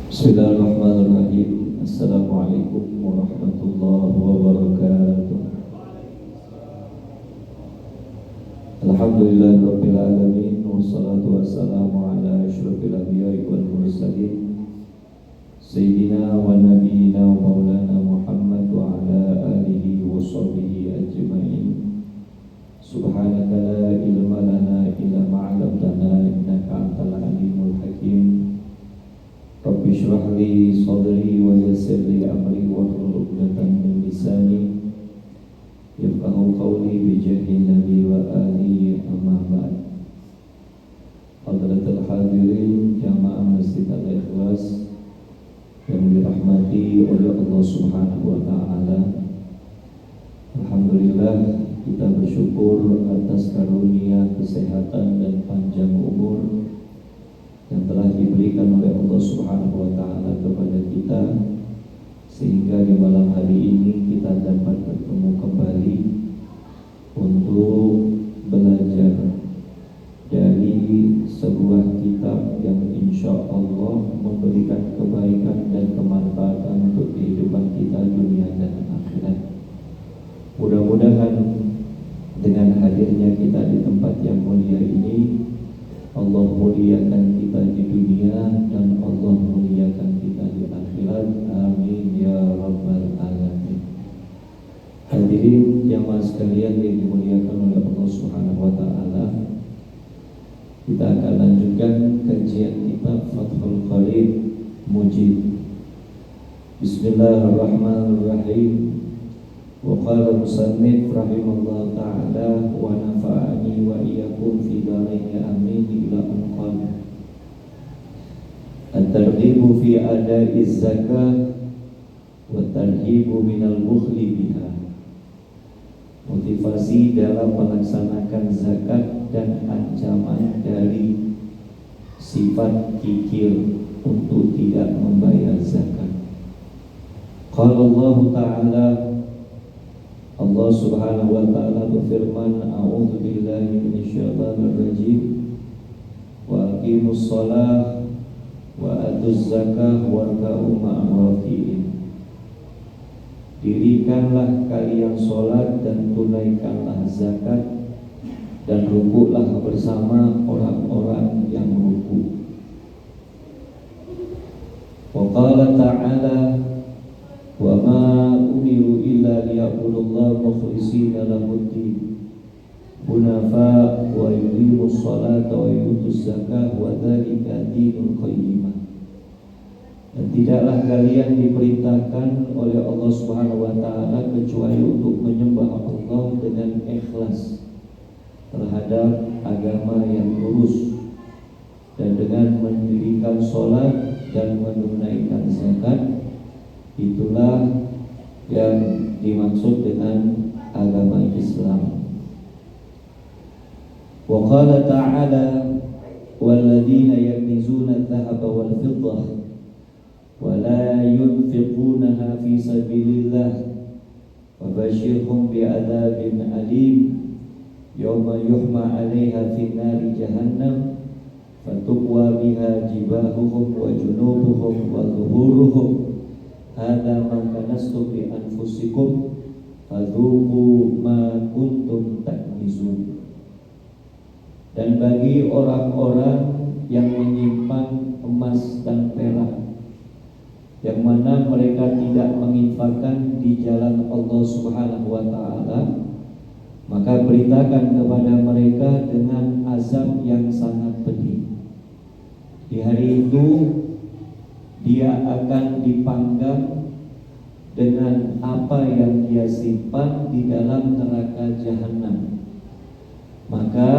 Bismillahirrahmanirrahim. Assalamualaikum warahmatullahi wabarakatuh. Alhamdulillahirabbil alamin wassalatu wassalamu ala asyrofil anbiya'i wal mursalin sayyidina wa nabiyyina wa maulana Muhammad wa ala alihi wa sahbihi ajma'in. Subhanaka la ilma lana illa ma 'allamtana innaka antal alimul hakim. Rabbi shrah li sadri wa yassir li amri wahlul 'uqdatam min lisani yafqahu qawli bi jahi nabi wa alihi amma ba'd. Hadratul hadirin jamaah Masjid Al-Ikhlas yang dirahmati oleh Allah Subhanahu wa taala. Alhamdulillah, kita bersyukur atas karunia kesehatan dan panjang umur yang telah diberikan oleh Allah Subhanahu wa taala kepada kita, sehingga di malam hari ini kita dapat bertemu kembali untuk belajar dari sebuah kitab yang insya Allah memberikan kebaikan dan kemanfaatan untuk kehidupan kita dunia dan akhirat. Mudah-mudahan dengan hadirnya kita di tempat yang mulia ini, Allah muliakan kita di dunia dan Allah muliakan kita di akhirat. Amin ya rabbal alamin. Hadirin jamaah sekalian yang dimuliakan oleh Allah Subhanahu wa taala, kita akan lanjutkan kajian kitab Fathul Qarib Mujib. Bismillahirrahmanirrahim. Wa qala musannif rahimahullah ta'ala wa nafa'ani wa iyyakum fi dharaini amin ila anqal. At-targhibu fi ada'i zakah wa tarhibu minal bukhli biha. Motivasi dalam melaksanakan zakat dan ancaman dari sifat kikir untuk tidak membayar zakat. Qala Allah ta'ala, Allah Subhanahu wa taala berfirman, a'udzu billahi minasyaitonir rajim, wa aqimus shalah wa atuz zakah warka'u ma'ar raki'in. Dirikanlah kalian sholat dan tunaikanlah zakat, dan rukuklah bersama orang-orang yang rukuk. Wa qala ta'ala, wa ma umiru illa liya'budullaha mukhlishina lahuddin hunafa wa yuqimus sholata wa yutuz zakah wa dzalika dinul qayyimah. Dan tidaklah kalian diperintahkan oleh Allah Subhanahu wa taala kecuali untuk menyembah Allah dengan ikhlas terhadap agama yang lurus, dan dengan mendirikan sholat dan menunaikan zakat. Itulah yang dimaksud dengan agama Islam. Wa qala ta'ala, walladzina yaknizuna adh-dhahaba wal fiddah wa la yunfiqunaha fi sabilillah fabashshirhum bi'adzabin alim yawma yuhma 'alaiha fi nari jahannam fatukwa biha jibahuhum wa junubuhum wa dhuhuruhum hadza ma kanastum li anfusikum fadzuqu ma kuntum taknizun. Dan bagi orang-orang yang menyimpan emas dan perak, yang mana mereka tidak menginfakkan di jalan Allah Subhanahu wa taala, maka beritakan kepada mereka dengan azab yang sangat pedih. Di hari itu dia akan dipanggang dengan apa yang dia simpan di dalam neraka jahanam. Maka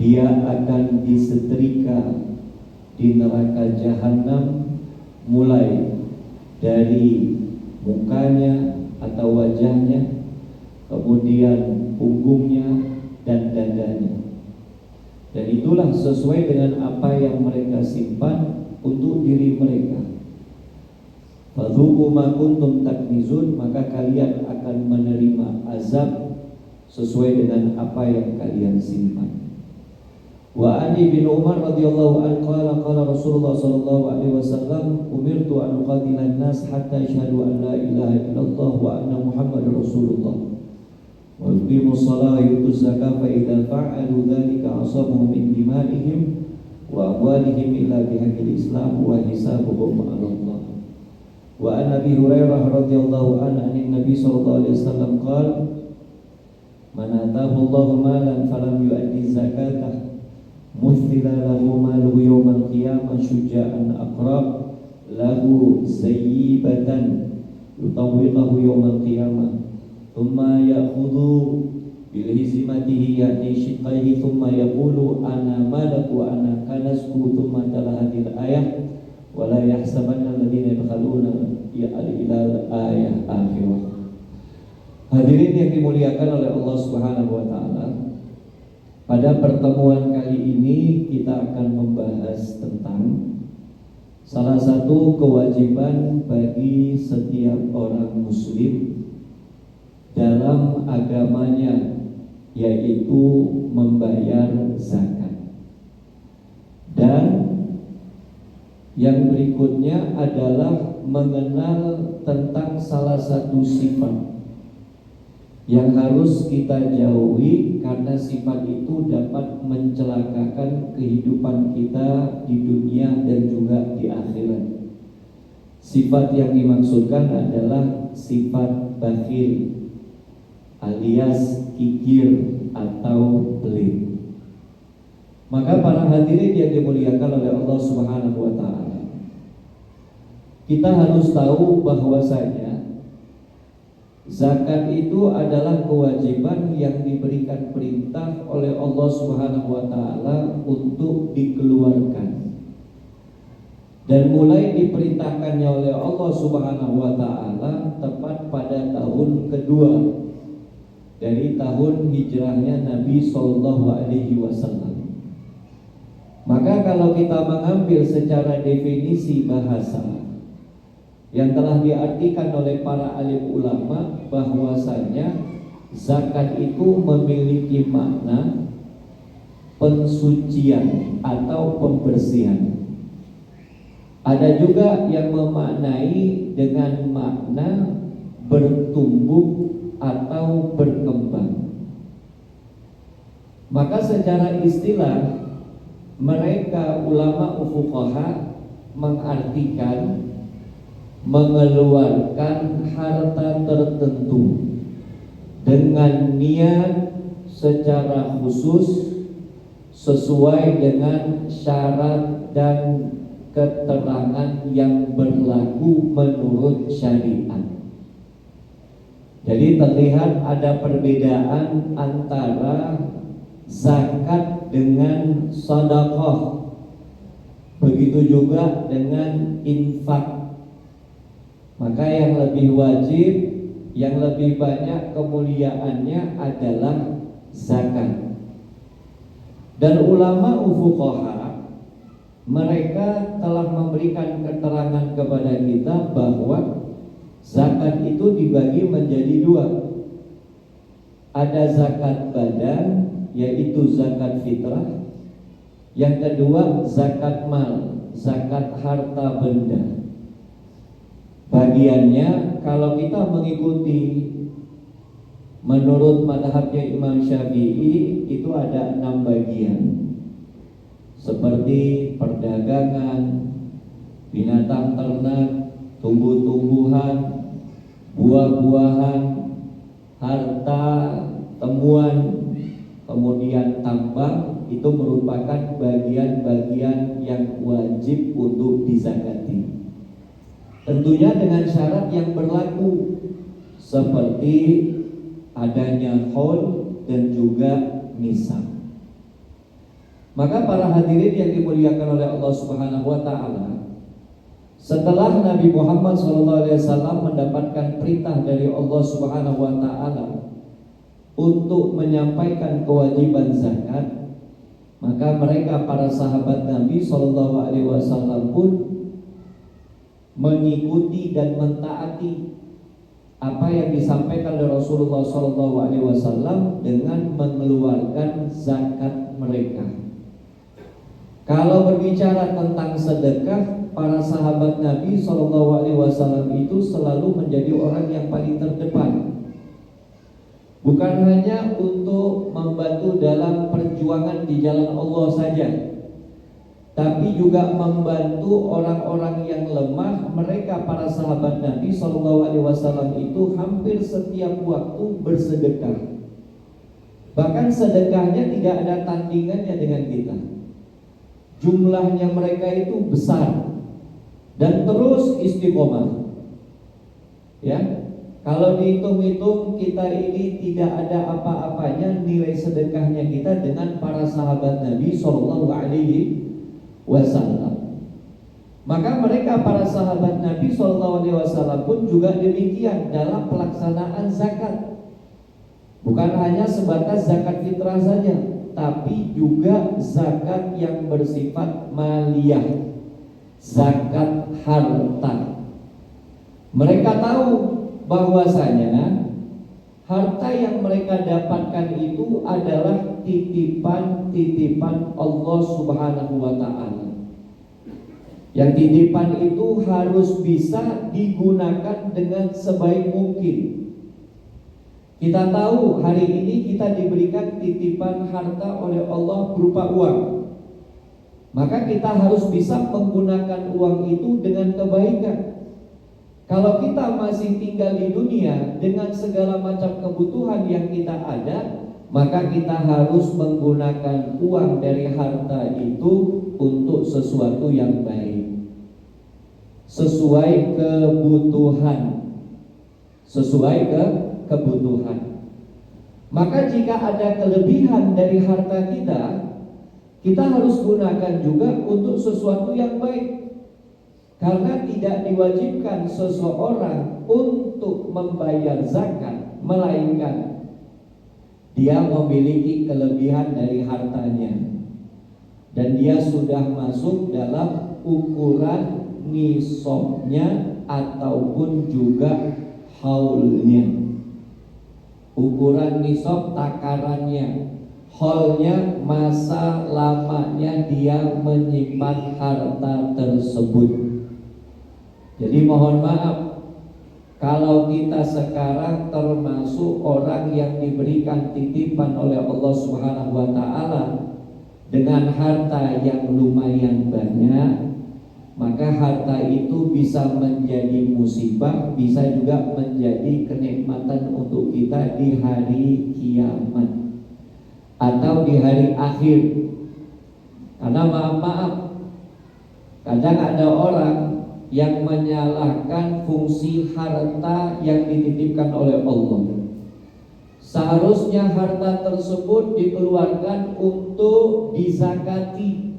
dia akan disetrika di neraka jahanam, mulai dari mukanya atau wajahnya, kemudian punggungnya dan dadanya. Dan itulah sesuai dengan apa yang mereka simpan untuk diri mereka. Fadzuqu ma kuntum taknizun, maka kalian akan menerima azab sesuai dengan apa yang kalian simpan. Wa ani bin Umar radhiyallahu anhu qala Rasulullah sallallahu alaihi wasallam umirtu an uqatila an-nas hatta yashhadu an la ilaha illallah wa anna Muhammadar Rasulullah wa yuqimu as-salata wa yutu az-zakata fa idza fa'alu dhalika asamu min dima'ihim wa amwalihim illa bihaqqil Islam wa hisabuhum 'ala Allah. Wa an Abi Hurairah radhiyallahu anhu an-nabi sallallahu alaihi wasallam qala man atahu Allahu malan falam yu'addi zakatah مثل له ماله يوم القيامة شجاعا أقرأ له زيبة يطوقه يوم القيامة ثم يأخذ بالهزمته يعني شقيه ثم يقول أنا ملك وأنا كنسك ثم تلا هذه الآية ولا يحسبن الذين يبخلون إلى الآية آخرة. Hadirin yang dimuliakan oleh Allah Subhanahu wa taala, pada pertemuan kali ini kita akan membahas tentang salah satu kewajiban bagi setiap orang muslim dalam agamanya, yaitu membayar zakat. Dan yang berikutnya adalah mengenal tentang salah satu sifat yang harus kita jauhi karena sifat itu dapat mencelakakan kehidupan kita di dunia dan juga di akhirat. Sifat yang dimaksudkan adalah sifat bakhil alias kikir atau pelit. Maka para hadirin yang dimuliakan oleh Allah Subhanahu wa taala, kita harus tahu bahwasanya zakat itu adalah kewajiban yang diberikan perintah oleh Allah Subhanahu wa taala untuk dikeluarkan. Dan mulai diperintahkannya oleh Allah Subhanahu wa taala tepat pada tahun kedua dari tahun hijrahnya Nabi sallallahu alaihi wasallam. Maka kalau kita mengambil secara definisi bahasa yang telah diartikan oleh para alim ulama, bahwasanya zakat itu memiliki makna pensucian atau pembersihan. Ada juga yang memaknai dengan makna bertumbuh atau berkembang. Maka secara istilah mereka ulama fuqaha mengartikan mengeluarkan harta tertentu dengan niat secara khusus sesuai dengan syarat dan keterangan yang berlaku menurut syariat. Jadi terlihat ada perbedaan antara zakat dengan sedekah, begitu juga dengan infak. Maka yang lebih wajib, yang lebih banyak kemuliaannya adalah zakat. Dan ulama fuqaha mereka telah memberikan keterangan kepada kita bahwa zakat itu dibagi menjadi dua. Ada zakat badan, yaitu zakat fitrah. Yang kedua zakat mal, zakat harta benda. Bagiannya kalau kita mengikuti menurut madhabnya Imam Syafi'i itu ada 6 bagian, seperti perdagangan, binatang ternak, tumbuh-tumbuhan, buah-buahan, harta temuan, kemudian tambang. Itu merupakan bagian-bagian yang wajib untuk dizakati. Tentunya dengan syarat yang berlaku, seperti adanya haul dan juga nisab. Maka para hadirin yang dimuliakan oleh Allah Subhanahu wa taala, setelah Nabi Muhammad SAW mendapatkan perintah dari Allah Subhanahu wa taala untuk menyampaikan kewajiban zakat, maka mereka para sahabat Nabi SAW pun mengikuti dan mentaati apa yang disampaikan oleh Rasulullah SAW dengan mengeluarkan zakat mereka. Kalau berbicara tentang sedekah, para sahabat Nabi SAW itu selalu menjadi orang yang paling terdepan. Bukan hanya untuk membantu dalam perjuangan di jalan Allah saja, tapi juga membantu orang-orang yang lemah. Mereka para sahabat Nabi SAW itu hampir setiap waktu bersedekah. Bahkan sedekahnya tidak ada tandingannya dengan kita. Jumlahnya mereka itu besar dan terus istiqomah. Ya, kalau dihitung-hitung kita ini tidak ada apa-apanya nilai sedekahnya kita dengan para sahabat Nabi SAW. Maka mereka para sahabat Nabi SAW pun juga demikian dalam pelaksanaan zakat. Bukan hanya sebatas zakat fitrah saja, tapi juga zakat yang bersifat maliyah, zakat harta. Mereka tahu bahwasanya harta yang mereka dapatkan itu adalah titipan-titipan Allah Subhanahu wa Ta'ala. Yang titipan itu harus bisa digunakan dengan sebaik mungkin. Kita tahu hari ini kita diberikan titipan harta oleh Allah berupa uang. Maka kita harus bisa menggunakan uang itu dengan kebaikan. Kalau kita masih tinggal di dunia dengan segala macam kebutuhan yang kita ada, maka kita harus menggunakan uang dari harta itu untuk sesuatu yang baik, sesuai kebutuhan. Maka jika ada kelebihan dari harta kita harus gunakan juga untuk sesuatu yang baik. Karena tidak diwajibkan seseorang untuk membayar zakat, melainkan dia memiliki kelebihan dari hartanya dan dia sudah masuk dalam ukuran nisabnya ataupun juga haulnya. Ukuran nisab takarannya, haulnya masa lamanya dia menyimpan harta tersebut. Jadi mohon maaf kalau kita sekarang termasuk orang yang diberikan titipan oleh Allah Subhanahu wa Ta'ala dengan harta yang lumayan banyak, maka harta itu bisa menjadi musibah, bisa juga menjadi kenikmatan untuk kita di hari kiamat atau di hari akhir. Karena maaf, kadang ada orang yang menyalahkan fungsi harta yang dititipkan oleh Allah. Seharusnya harta tersebut dikeluarkan untuk dizakati,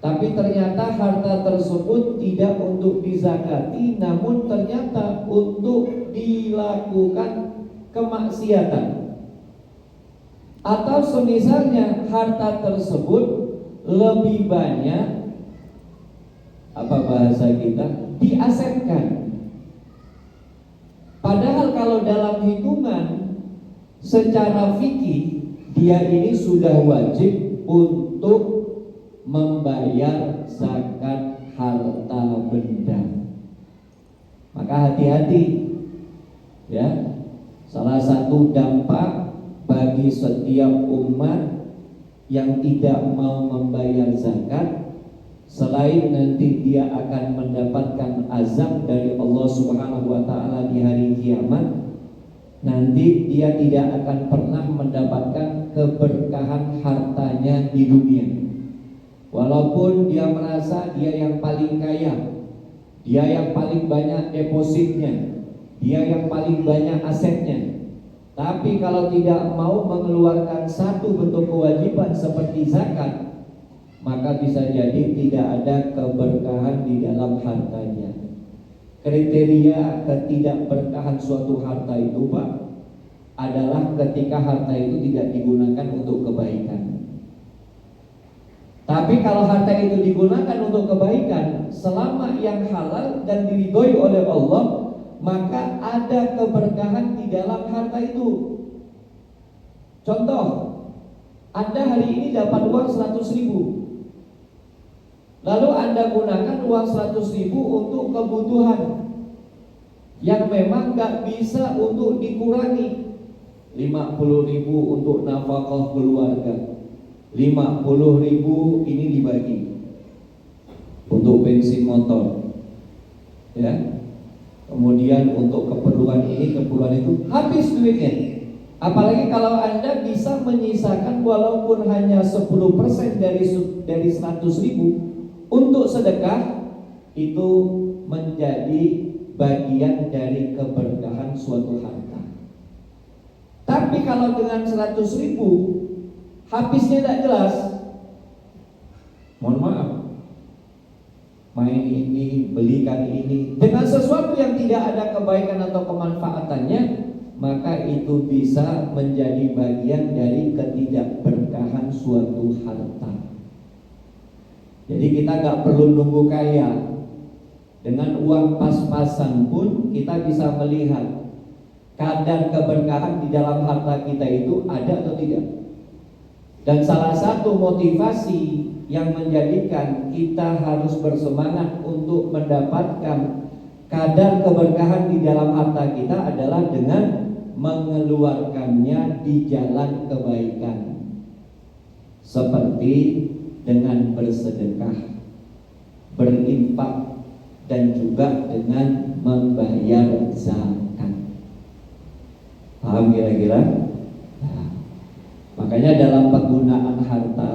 tapi ternyata harta tersebut tidak untuk dizakati, namun ternyata untuk dilakukan kemaksiatan. Atau semisalnya harta tersebut lebih banyak, apa bahasa kita, diasetkan. Padahal kalau dalam hitungan secara fikih dia ini sudah wajib untuk membayar zakat harta benda. Maka hati-hati ya. Salah satu dampak bagi setiap umat yang tidak mau membayar zakat, selain nanti dia akan mendapatkan azab dari Allah Subhanahu wa Ta'ala di hari kiamat, nanti dia tidak akan pernah mendapatkan keberkahan hartanya di dunia. Walaupun dia merasa dia yang paling kaya, dia yang paling banyak depositnya, dia yang paling banyak asetnya, tapi kalau tidak mau mengeluarkan satu bentuk kewajiban seperti zakat, maka bisa jadi tidak ada keberkahan di dalam hartanya. Kriteria ketidakberkahan suatu harta itu, Pak, adalah ketika harta itu tidak digunakan untuk kebaikan. Tapi kalau harta itu digunakan untuk kebaikan, selama yang halal dan diridhoi oleh Allah, maka ada keberkahan di dalam harta itu. Contoh, Anda hari ini dapat uang 100.000, Lalu Anda gunakan uang 100.000 untuk kebutuhan yang memang gak bisa untuk dikurangi. 50.000 untuk nafkah keluarga, 50.000 ini dibagi untuk bensin motor, ya. Kemudian untuk keperluan ini, keperluan itu, habis duitnya. Apalagi kalau Anda bisa menyisakan walaupun hanya 10% dari 100.000 untuk sedekah, itu menjadi bagian dari keberkahan suatu harta. Tapi kalau dengan 100.000 habisnya tidak jelas, mohon maaf, main ini, belikan ini dengan sesuatu yang tidak ada kebaikan atau kemanfaatannya, maka itu bisa menjadi bagian dari ketidakberkahan suatu harta. Jadi kita gak perlu nunggu kaya. Dengan uang pas-pasan pun kita bisa melihat kadar keberkahan di dalam harta kita itu ada atau tidak. Dan salah satu motivasi yang menjadikan kita harus bersemangat untuk mendapatkan kadar keberkahan di dalam harta kita adalah dengan mengeluarkannya di jalan kebaikan, seperti dengan bersedekah, berinfak, dan juga dengan membayar zakat. Paham kira-kira? Nah, makanya dalam penggunaan harta,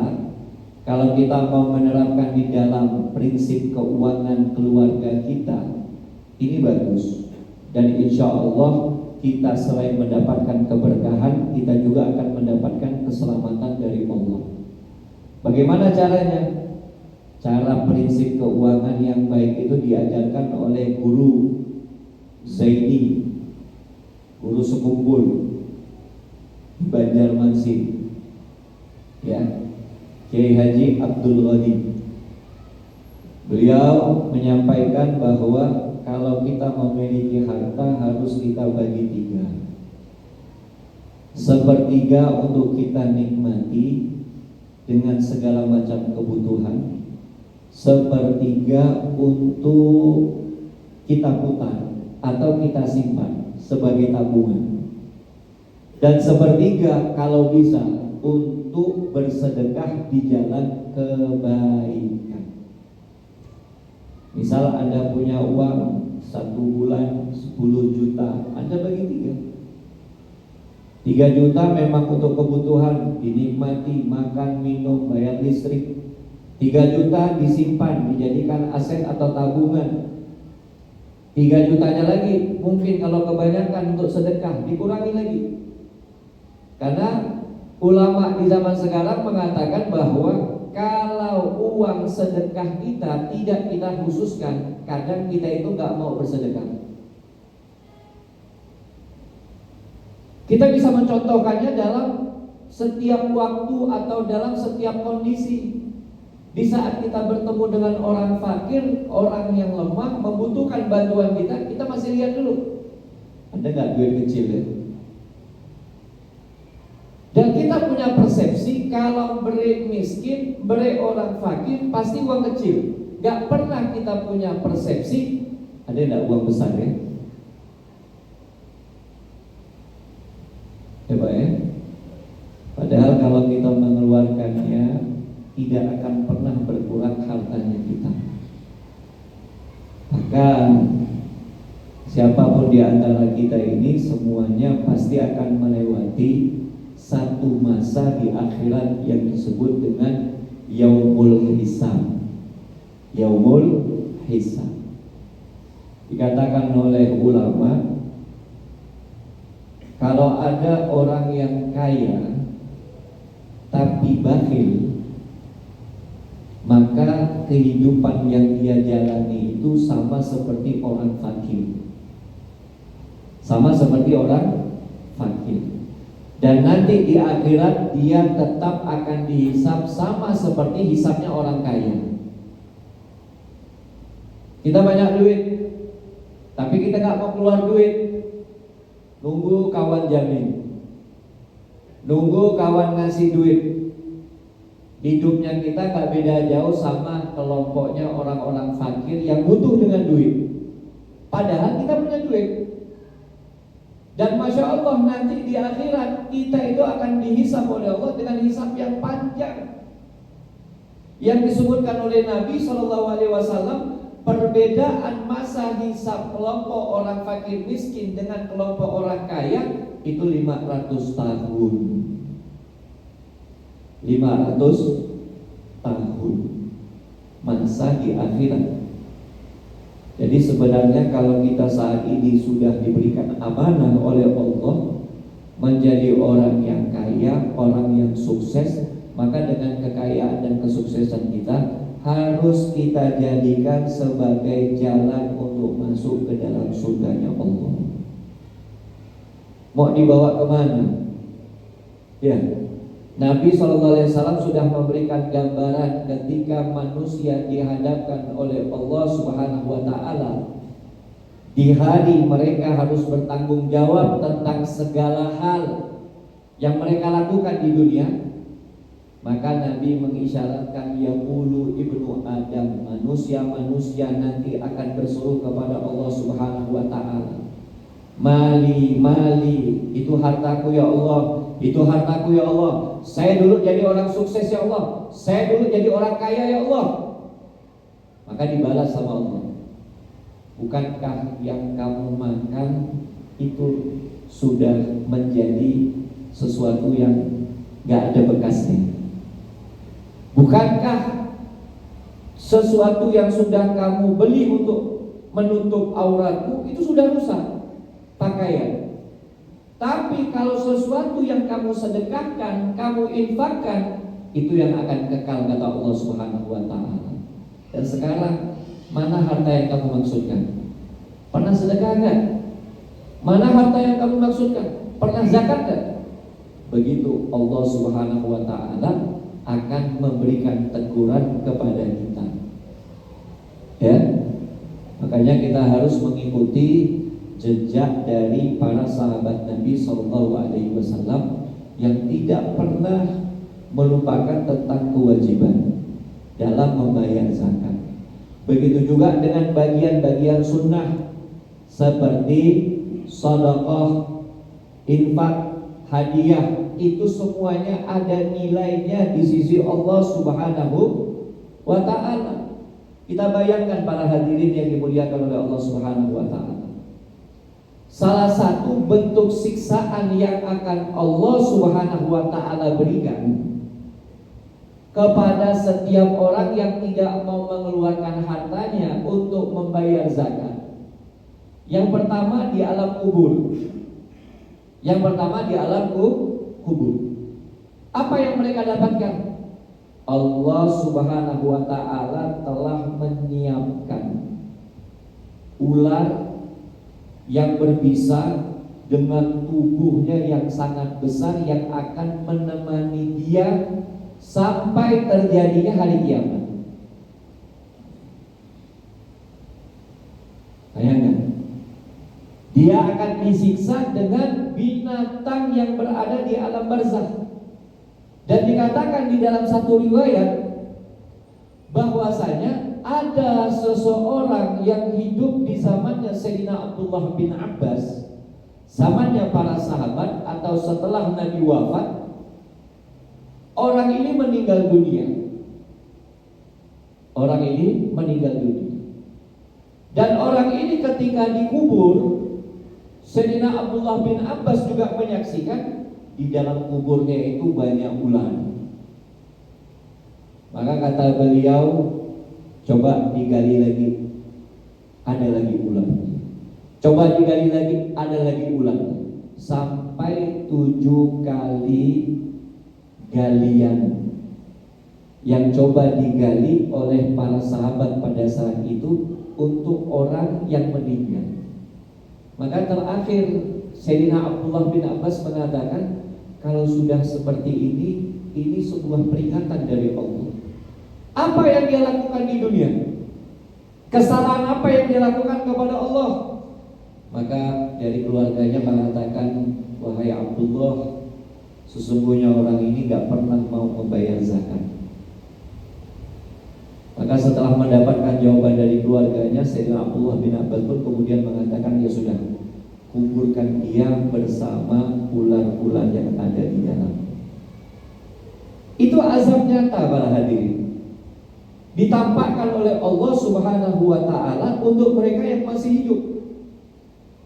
kalau kita mau menerapkan di dalam prinsip keuangan keluarga kita, ini bagus. Dan insya Allah kita selain mendapatkan keberkahan, kita juga akan mendapatkan keselamatan dari Allah. Bagaimana caranya? Cara prinsip keuangan yang baik itu diajarkan oleh guru Zaini, guru sekumpul di Banjarmasin, ya, Kiai Haji Abdul Ghani. Beliau menyampaikan bahwa kalau kita memiliki harta harus kita bagi tiga. Sepertiga untuk kita nikmati dengan segala macam kebutuhan, sepertiga untuk kita putar atau kita simpan sebagai tabungan, dan sepertiga kalau bisa untuk bersedekah di jalan kebaikan. Misal Anda punya uang 1 bulan 10 juta, Anda bagi 3 juta memang untuk kebutuhan, dinikmati, makan, minum, bayar listrik. 3 juta disimpan, dijadikan aset atau tabungan. 3 jutanya lagi mungkin kalau kebanyakan untuk sedekah, dikurangi lagi. Karena ulama di zaman sekarang mengatakan bahwa kalau uang sedekah kita tidak kita khususkan, kadang kita itu nggak mau bersedekah. Kita bisa mencontohkannya dalam setiap waktu atau dalam setiap kondisi. Di saat kita bertemu dengan orang fakir, orang yang lemah, membutuhkan bantuan kita, kita masih lihat dulu, ada nggak duit kecil ya? Dan kita punya persepsi kalau beri miskin, beri orang fakir pasti uang kecil. Gak pernah kita punya persepsi ada enggak uang besar ya? Coba ya. Padahal kalau kita mengeluarkannya tidak akan pernah berkurang hartanya kita. Bahkan siapapun di antara kita ini semuanya pasti akan melewati satu masa di akhirat yang disebut dengan yaumul hisab. Yaumul hisab dikatakan oleh ulama, kalau ada orang yang kaya tapi bakhil, maka kehidupan yang dia jalani itu sama seperti orang fakir. Sama seperti orang fakir. Dan nanti di akhirat dia tetap akan dihisab sama seperti hisabnya orang kaya. Kita banyak duit, tapi kita gak mau keluar duit. Nunggu kawan jamin, nunggu kawan ngasih duit. Hidupnya kita gak beda jauh sama kelompoknya orang-orang fakir yang butuh dengan duit. Padahal kita punya duit. Dan Masya Allah nanti di akhirat kita itu akan dihisab oleh Allah dengan hisab yang panjang. Yang disebutkan oleh Nabi SAW, perbedaan masa hisab kelompok orang fakir miskin dengan kelompok orang kaya itu 500 tahun. 500 tahun masa di akhirat. Jadi sebenarnya kalau kita saat ini sudah diberikan amanah oleh Allah menjadi orang yang kaya, orang yang sukses, maka dengan kekayaan dan kesuksesan kita harus kita jadikan sebagai jalan untuk masuk ke dalam surganya Allah. Mau dibawa kemana? Ya, Nabi SAW sudah memberikan gambaran ketika manusia dihadapkan oleh Allah Subhanahu wa Ta'ala di hari mereka harus bertanggung jawab tentang segala hal yang mereka lakukan di dunia. Maka Nabi mengisyaratkan yaqulu ibnu Adam, manusia nanti akan berseru kepada Allah Subhanahu wa Ta'ala, mali, itu hartaku ya Allah, itu hartaku ya Allah. Saya dulu jadi orang sukses ya Allah, saya dulu jadi orang kaya ya Allah. Maka dibalas sama Allah, bukankah yang kamu makan itu sudah menjadi sesuatu yang gak ada bekasnya? Bukankah sesuatu yang sudah kamu beli untuk menutup auratmu itu sudah rusak pakaian? Tapi kalau sesuatu yang kamu sedekahkan, kamu infakkan, itu yang akan kekal, kata Allah Subhanahu wa Ta'ala. Dan sekarang mana harta yang kamu maksudkan? Pernah sedekah enggak? Mana harta yang kamu maksudkan? Pernah zakat enggak? Begitu Allah Subhanahu wa Ta'ala akan memberikan teguran kepada kita. Ya. Makanya kita harus mengikuti jejak dari para sahabat Nabi SAW yang tidak pernah melupakan tentang kewajiban dalam membayar zakat. Begitu juga dengan bagian-bagian sunnah seperti sedekah, infak, hadiah, itu semuanya ada nilainya di sisi Allah Subhanahu wa Ta'ala. Kita bayangkan para hadirin yang dimuliakan oleh Allah Subhanahu wa Ta'ala, salah satu bentuk siksaan yang akan Allah Subhanahu wa Ta'ala berikan kepada setiap orang yang tidak mau mengeluarkan hartanya untuk membayar zakat. Yang pertama di alam kubur. Yang pertama di alam kubur. Apa yang mereka dapatkan? Allah Subhanahu wa Ta'ala telah menyiapkan ular yang berbisa dengan tubuhnya yang sangat besar yang akan menemani dia sampai terjadinya hari kiamat. Bayangkan, dia akan disiksa dengan binatang yang berada di alam barzakh. Dan dikatakan di dalam satu riwayat bahwasanya ada seseorang yang hidup di zamannya Sayyidina Abdullah bin Abbas, zamannya para sahabat atau setelah Nabi wafat. Orang ini meninggal dunia. Orang ini meninggal dunia. Dan orang ini ketika dikubur, Sayyidina Abdullah bin Abbas juga menyaksikan di dalam kuburnya itu banyak ular. Maka kata beliau, coba digali lagi, ada lagi ular. Coba digali lagi, ada lagi ular. Sampai 7 kali galian yang coba digali oleh para sahabat pada saat itu untuk orang yang meninggal. Maka terakhir Sayyidina Abdullah bin Abbas mengatakan, kalau sudah seperti ini sebuah peringatan dari Allah. Apa yang dia lakukan di dunia? Kesalahan apa yang dia lakukan kepada Allah? Maka dari keluarganya mengatakan, wahai Abdullah, sesungguhnya orang ini gak pernah mau membayar zakat. Maka setelah mendapatkan jawaban dari keluarganya, Sayyidina Abdullah bin Abbas pun kemudian mengatakan, ya sudah, kuburkan dia bersama ular-ular yang ada di dalam. Itu azab nyata para hadirin, ditampakkan oleh Allah Subhanahu wa ta'ala untuk mereka yang masih hidup.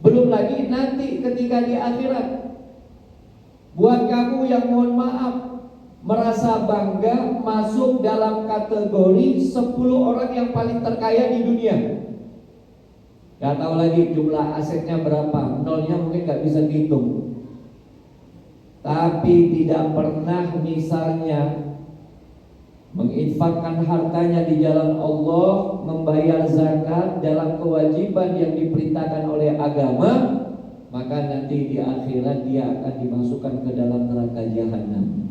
Belum lagi nanti ketika di akhirat, buat kamu yang mohon maaf merasa bangga masuk dalam kategori 10 orang yang paling terkaya di dunia. Gak tahu lagi jumlah asetnya berapa, nolnya mungkin gak bisa dihitung. Tapi tidak pernah misalnya menginfakkan hartanya di jalan Allah, membayar zakat dalam kewajiban yang diperintahkan oleh agama, maka nanti di akhirat dia akan dimasukkan ke dalam neraka jahanam.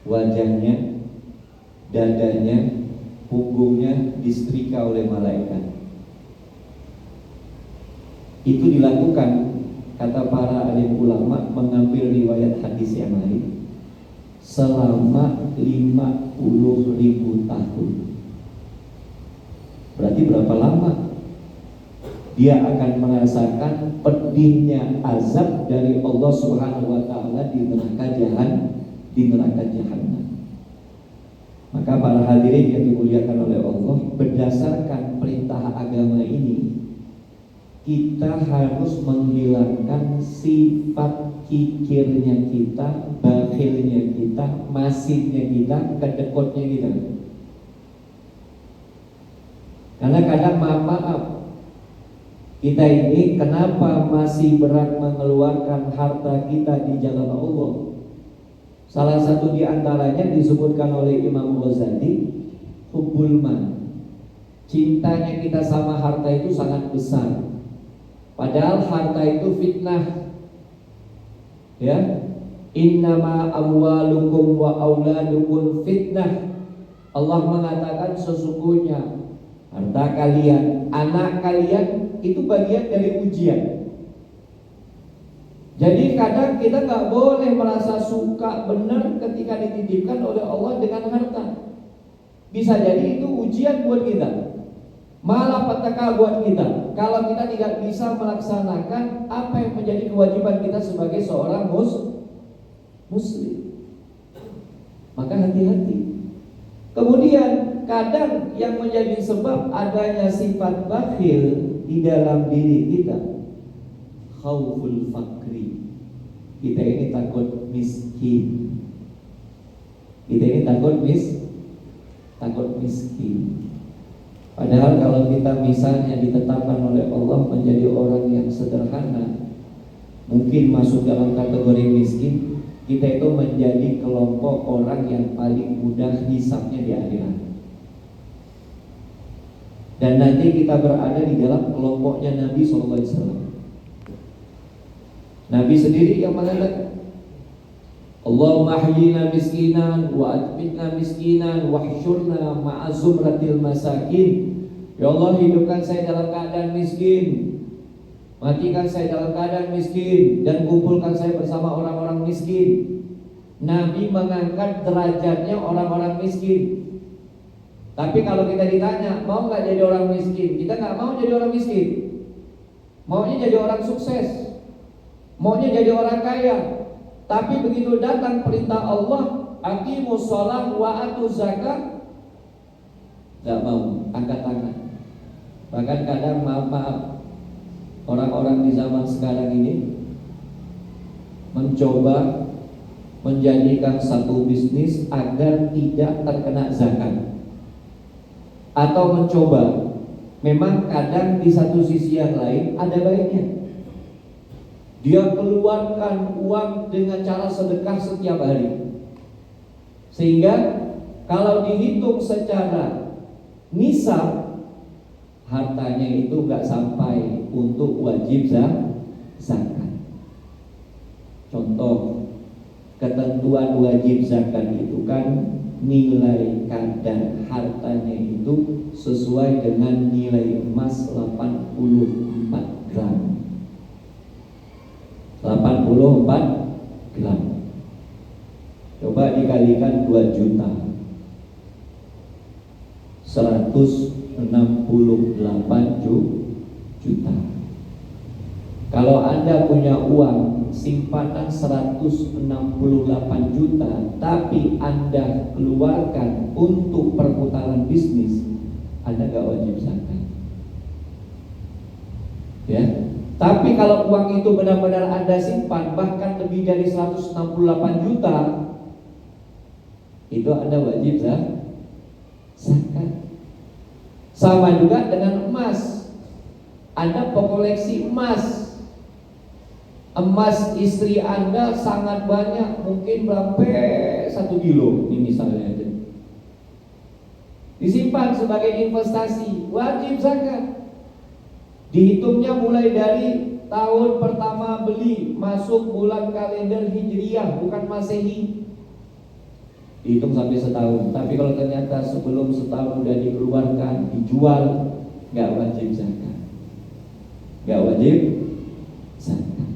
Wajahnya, dadanya, punggungnya disetrika oleh malaikat. Itu dilakukan, kata para alim ulama, mengambil riwayat hadis yang lain, selama 50.000 tahun. Berarti berapa lama dia akan merasakan pedihnya azab dari Allah Subhanahu wa ta'ala di neraka jahanam. Maka para hadirin yang dimuliakan oleh Allah, berdasarkan perintah agama ini, kita harus menghilangkan sifat kikirnya kita, bakhilnya kita, masinnya kita, kedekutnya kita. Karena kadang maaf, kita ini kenapa masih berat mengeluarkan harta kita di jalan Allah? Salah satu di antaranya disebutkan oleh Imam Ghazali, hubbul mal. Cintanya kita sama harta itu sangat besar. Padahal harta itu fitnah. Ya. Innama amwalukum wa auladukum fitnah. Allah mengatakan sesungguhnya harta kalian, anak kalian itu bagian dari ujian. Jadi kadang kita gak boleh merasa suka benar ketika dititipkan oleh Allah dengan harta. Bisa jadi itu ujian buat kita, malah petaka buat kita, kalau kita tidak bisa melaksanakan apa yang menjadi kewajiban kita sebagai seorang muslim. Maka hati-hati. Kemudian kadang yang menjadi sebab adanya sifat bakhil di dalam diri kita, khauful fakri. Kita ini takut miskin. Kita ini takut miskin. Padahal kalau kita misalnya ditetapkan oleh Allah menjadi orang yang sederhana, mungkin masuk dalam kategori miskin, kita itu menjadi kelompok orang yang paling mudah hisabnya di akhirat. Dan nanti kita berada di dalam kelompoknya Nabi SAW. Nabi sendiri yang mengatakan, Allahumma ahyina miskinan wa atmitna miskinan wa hsyurna ma'a zumratil masakin. Ya Allah, hidupkan saya dalam keadaan miskin, matikan saya dalam keadaan miskin, dan kumpulkan saya bersama orang-orang miskin. Nabi mengangkat derajatnya orang-orang miskin. Tapi kalau kita ditanya, mau gak jadi orang miskin? Kita gak mau jadi orang miskin. Maunya jadi orang sukses, maunya jadi orang kaya. Tapi begitu datang perintah Allah, aqimus shalah wa atuz zakat, gak mau, angkat tangan. Bahkan kadang maaf, orang-orang di zaman sekarang ini mencoba menjadikan satu bisnis agar tidak terkena zakat. Atau mencoba, memang kadang di satu sisi yang lain ada baiknya, dia keluarkan uang dengan cara sedekah setiap hari, sehingga kalau dihitung secara nisab, hartanya itu gak sampai untuk wajib zakat. Contoh, ketentuan wajib zakat itu kan nilai kadar hartanya itu sesuai dengan nilai emas 84 gram. 84 gram. Coba dikalikan 2 juta, 168 juta. Kalau Anda punya uang simpanan 168 juta, tapi Anda keluarkan untuk perputaran bisnis, Anda gak wajib zakat. Ya. Tapi kalau uang itu benar-benar Anda simpan, bahkan lebih dari 168 juta, itu Anda wajib zakat. Sama juga dengan emas. Anda pekoleksi emas. Emas istri Anda sangat banyak, mungkin berapa 1 kilo ini misalnya aja. Disimpan sebagai investasi, wajib zakat. Dihitungnya mulai dari tahun pertama beli, masuk bulan kalender Hijriah, bukan Masehi. Dihitung sampai setahun. Tapi kalau ternyata sebelum setahun sudah dikeluarkan, dijual, nggak wajib zakat. Nggak wajib zakat.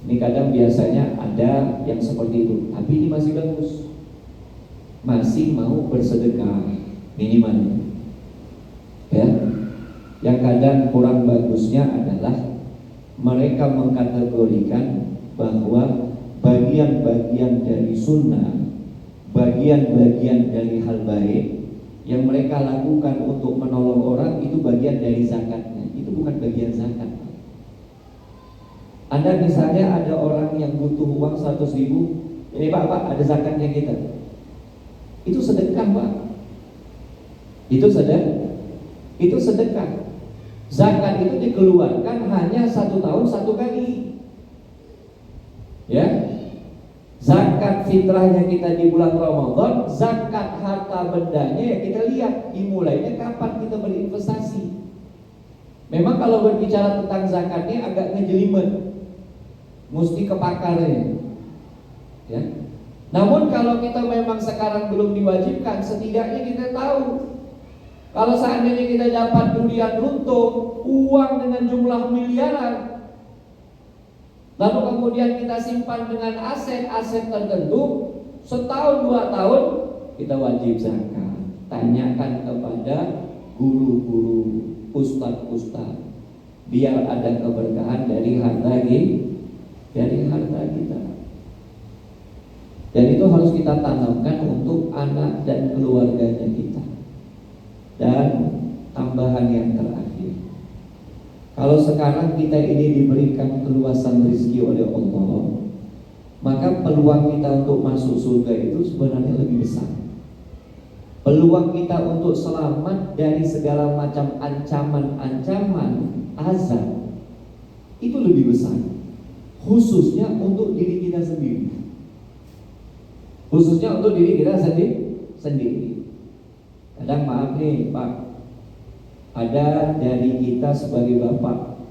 Ini kadang biasanya ada yang seperti itu, tapi ini masih bagus, masih mau bersedekah minimal. Ya, yang kadang kurang bagusnya adalah mereka mengkategorikan bahwa bagian-bagian dari sunnah, bagian-bagian dari hal baik yang mereka lakukan untuk menolong orang itu bagian dari zakatnya. Itu bukan bagian zakat. Anda misalnya ada orang yang butuh uang 100 ribu, ini Pak, ada zakatnya kita. Itu sedekah Pak. Itu sedekah. Zakat itu dikeluarkan hanya 1 tahun 1 kali. Ya. Zakat fitrahnya kita di bulan Ramadan, zakat harta bendanya ya kita lihat dimulainya kapan kita berinvestasi. Memang kalau berbicara tentang zakatnya agak ngejelimet, mesti ke pakarnya, ya. Namun kalau kita memang sekarang belum diwajibkan, setidaknya kita tahu kalau seandainya kita dapat durian runtuh, uang dengan jumlah miliaran, lalu kemudian kita simpan dengan aset-aset tertentu, setahun 2 tahun kita wajib zakat. Tanyakan kepada guru-guru, ustadz-ustadz, biar ada keberkahan dari harta kita. Dan itu harus kita tanamkan untuk anak dan keluarganya kita. Dan tambahan yang terakhir, kalau sekarang kita ini diberikan keluasan rezeki oleh Allah, maka peluang kita untuk masuk surga itu sebenarnya lebih besar. Peluang kita untuk selamat dari segala macam ancaman-ancaman azab itu lebih besar, khususnya untuk diri kita sendiri. Kadang maaf nih Pak, ada dari kita sebagai bapak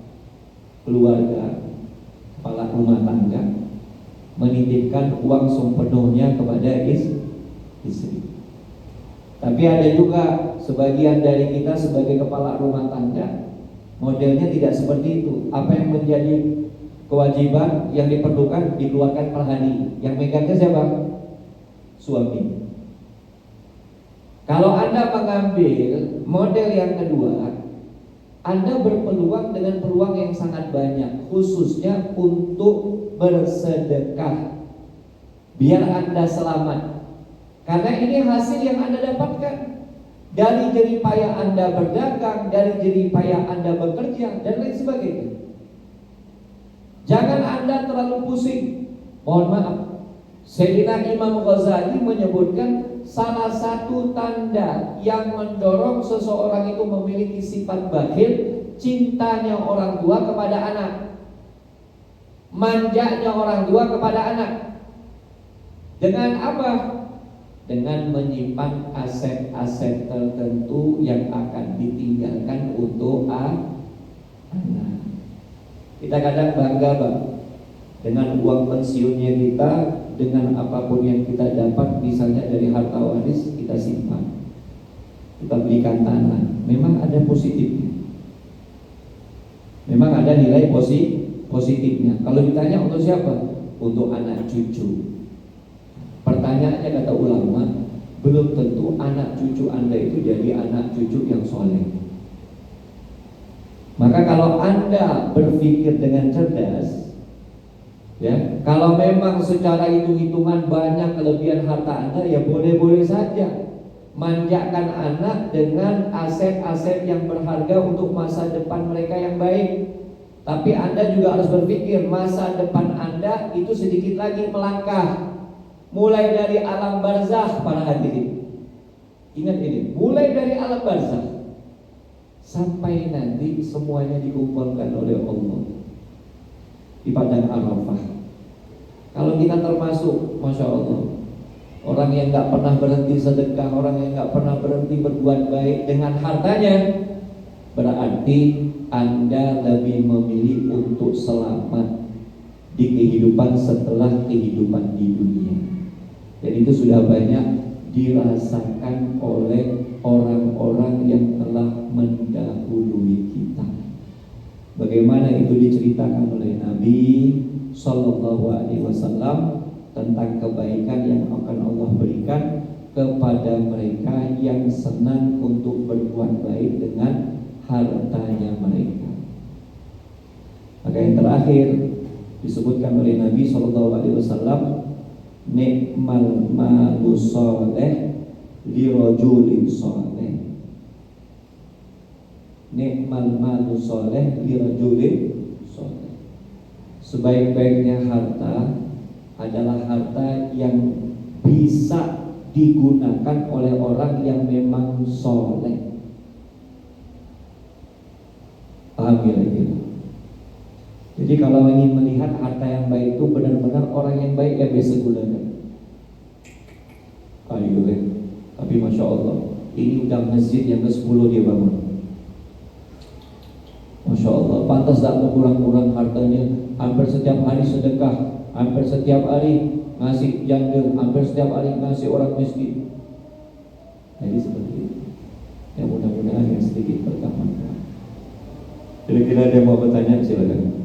keluarga, kepala rumah tangga, menitipkan uang sepenuhnya kepada istri. Tapi ada juga sebagian dari kita sebagai kepala rumah tangga, modelnya tidak seperti itu. Apa yang menjadi kewajiban yang diperlukan dikeluarkan per hari. Yang megangnya siapa? Suami. Kalau Anda mengambil model yang kedua, Anda berpeluang dengan peluang yang sangat banyak, khususnya untuk bersedekah, biar Anda selamat. Karena ini hasil yang Anda dapatkan dari jerih payah Anda berdagang, dari jerih payah Anda bekerja, dan lain sebagainya. Jangan Anda terlalu pusing. Mohon maaf, Sayyidina Imam Ghazali menyebutkan salah satu tanda yang mendorong seseorang itu memiliki sifat bakhil, cintanya orang tua kepada anak, manjanya orang tua kepada anak. Dengan apa? Dengan menyimpan aset-aset tertentu yang akan ditinggalkan untuk anak. Kita kadang bangga Bang dengan uang pensiunnya kita, dengan apapun yang kita dapat, misalnya dari harta waris kita simpan, kita belikan tanah. Memang ada positifnya, memang ada nilai positifnya. Kalau ditanya untuk siapa? Untuk anak cucu. Pertanyaannya kata ulama, belum tentu anak cucu Anda itu jadi anak cucu yang soleh. Maka kalau Anda berpikir dengan cerdas, ya, kalau memang secara hitung-hitungan banyak kelebihan harta Anda, ya boleh-boleh saja manjakan anak dengan aset-aset yang berharga untuk masa depan mereka yang baik. Tapi Anda juga harus berpikir masa depan Anda itu sedikit lagi melangkah, mulai dari alam barzakh para hadirin. Ingat ini, mulai dari alam barzakh sampai nanti semuanya dikumpulkan oleh Allah di padang Arafah. Kalau kita termasuk, masya Allah, orang yang nggak pernah berhenti sedekah, orang yang nggak pernah berhenti berbuat baik dengan hartanya, berarti Anda lebih memilih untuk selamat di kehidupan setelah kehidupan di dunia. Dan itu sudah banyak dirasakan oleh orang-orang yang telah mendahului kita. Bagaimana itu diceritakan oleh Nabi Sallallahu Alaihi Wasallam tentang kebaikan yang akan Allah berikan kepada mereka yang senang untuk berbuat baik dengan hartanya mereka. Maka yang terakhir disebutkan oleh Nabi Sallallahu Alaihi Wasallam, nikmal malu soleh li rajulin soleh. Nikmal malu soleh li rajulin soleh. Sebaik-baiknya harta adalah harta yang bisa digunakan oleh orang yang memang soleh. Paham ya gitu? Jadi kalau ingin melihat harta yang baik itu benar-benar orang yang baik, ya biasa gunakan. Ayo kan? Tapi masya Allah, ini udah masjid yang ke-10 dia bangun. Masya Allah, pantas tak kurang-kurang hartanya. Hampir setiap hari sedekah, hampir setiap hari ngasih janda, hampir setiap hari ngasih orang miskin. Jadi seperti itu. Ya mudah-mudahan yang sedikit bermanfaat. Kira-kira ada yang mau bertanya, silakan.